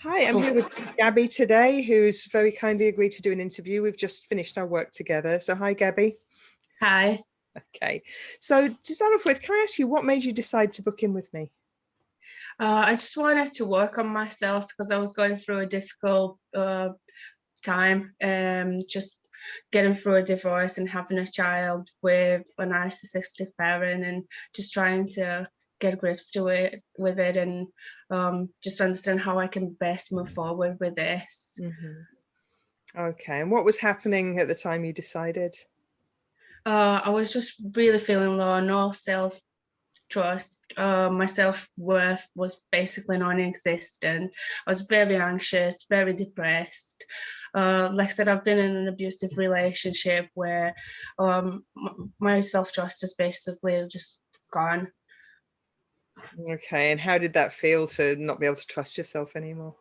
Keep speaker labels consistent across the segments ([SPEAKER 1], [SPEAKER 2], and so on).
[SPEAKER 1] Hi, I'm here with Gabi today, who's very kindly agreed to do an interview. We've just finished our work together. So hi, Gabi.
[SPEAKER 2] Hi.
[SPEAKER 1] Okay. So to start off with, can I ask you what made you decide to book in with me?
[SPEAKER 2] I just wanted to work on myself because I was going through a difficult time, just getting through a divorce and having a child with a narcissistic parent, and just trying to get grips to it with it, and just understand how I can best move forward with this.
[SPEAKER 1] Okay. And what was happening at the time you decided?
[SPEAKER 2] I was just really feeling low, no self trust. My self-worth was basically non-existent. I was very anxious, very depressed. Like I said, I've been in an abusive relationship where my self-trust is basically just gone.
[SPEAKER 1] Okay. And how did that feel to not be able to trust yourself anymore?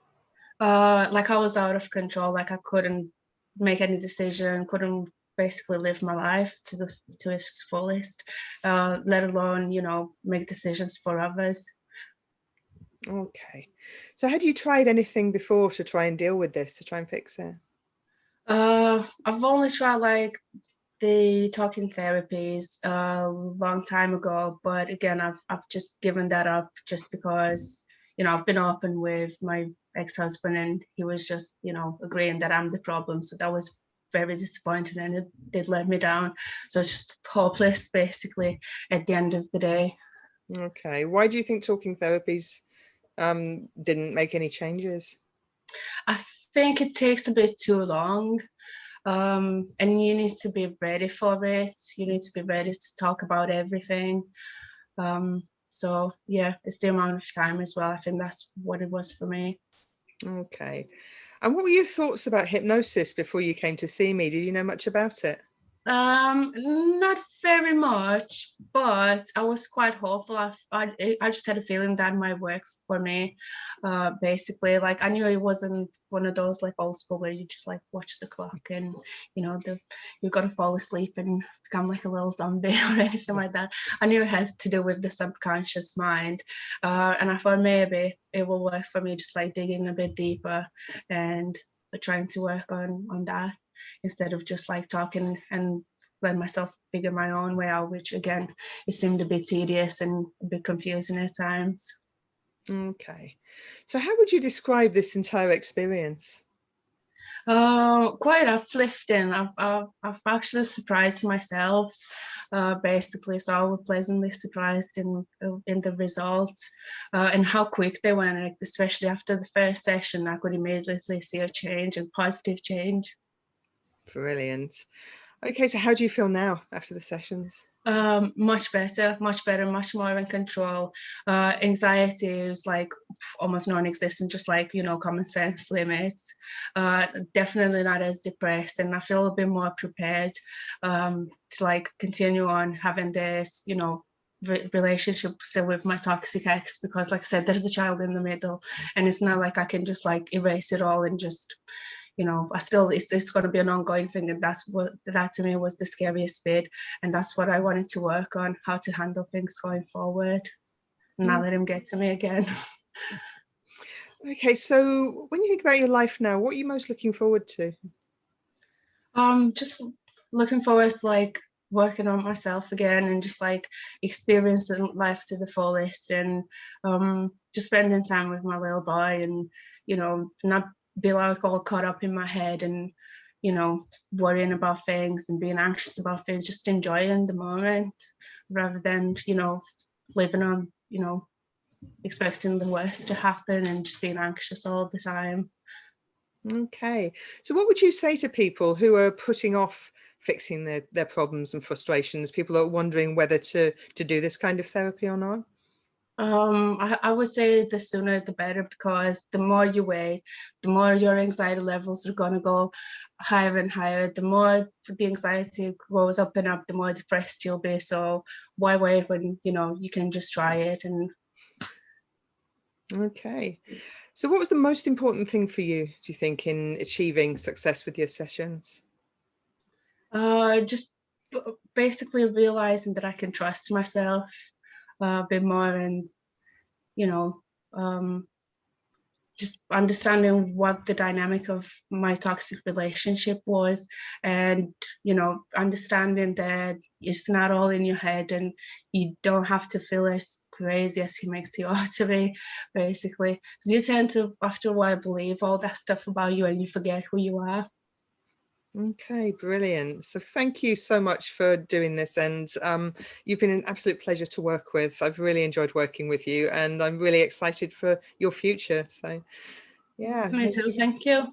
[SPEAKER 2] Like I was out of control, like I couldn't make any decision, couldn't basically live my life to its fullest, let alone, make decisions for others.
[SPEAKER 1] Okay. So had you tried anything before to try and deal with this, to try and fix it?
[SPEAKER 2] I've only tried like the talking therapies a long time ago, but again, I've just given that up just because I've been open with my ex-husband, and he was just agreeing that I'm the problem. So that was very disappointing, and it did let me down. So it's just hopeless, basically, at the end of the day.
[SPEAKER 1] Okay. Why do you think talking therapies didn't make any changes?
[SPEAKER 2] I think it takes a bit too long. And you need to be ready for it. You need to be ready to talk about everything. So yeah, it's the amount of time as well. I think that's what it was for me.
[SPEAKER 1] Okay. And what were your thoughts about hypnosis before you came to see me? Did you know much about it?
[SPEAKER 2] Not very much, but I was quite hopeful. I just had a feeling that might work for me. Basically, like I knew it wasn't one of those like old school where you just like watch the clock and you've got to fall asleep and become like a little zombie or anything like that. I knew it had to do with the subconscious mind, and I thought maybe it will work for me, just like digging a bit deeper and trying to work on that, instead of just like talking and let myself figure my own way out, which again, it seemed a bit tedious and a bit confusing at times.
[SPEAKER 1] Okay. So how would you describe this entire experience?
[SPEAKER 2] Quite uplifting. I've actually surprised myself, basically. So I was pleasantly surprised in the results, and how quick they went. Like, especially after the first session, I could immediately see a change, a positive change.
[SPEAKER 1] Brilliant. Okay, so how do you feel now after the sessions?
[SPEAKER 2] Much better, much more in control. Anxiety is like almost non-existent, just like common sense limits. Definitely not as depressed, and I feel a bit more prepared to like continue on having this relationship still with my toxic ex, because like I said, there's a child in the middle, and it's not like I can just like erase it all and just I still, it's going to be an ongoing thing. And that to me was the scariest bit. And that's what I wanted to work on, how to handle things going forward, not let him get to me again.
[SPEAKER 1] Okay, so when you think about your life now, what are you most looking forward to?
[SPEAKER 2] Just looking forward to like working on myself again, and just like experiencing life to the fullest, and just spending time with my little boy, and not be like all caught up in my head, and worrying about things and being anxious about things, just enjoying the moment rather than living on expecting the worst to happen and just being anxious all the time.
[SPEAKER 1] Okay, so what would you say to people who are putting off fixing their problems and frustrations, people are wondering whether to do this kind of therapy or not?
[SPEAKER 2] I would say the sooner the better, because the more you wait, the more your anxiety levels are going to go higher and higher. The more the anxiety goes up and up, the more depressed you'll be. So why wait when you can just try it? And
[SPEAKER 1] Okay, so what was the most important thing for you, do you think, in achieving success with your sessions?
[SPEAKER 2] just basically realizing that I can trust myself a bit more, and you know um, just understanding what the dynamic of my toxic relationship was, and understanding that it's not all in your head, and you don't have to feel as crazy as he makes you out to be, basically, because you tend to after a while believe all that stuff about you and you forget who you are.
[SPEAKER 1] Okay, brilliant. So thank you so much for doing this, and you've been an absolute pleasure to work with. I've really enjoyed working with you, and I'm really excited for your future. So yeah.
[SPEAKER 2] Me too, thank you.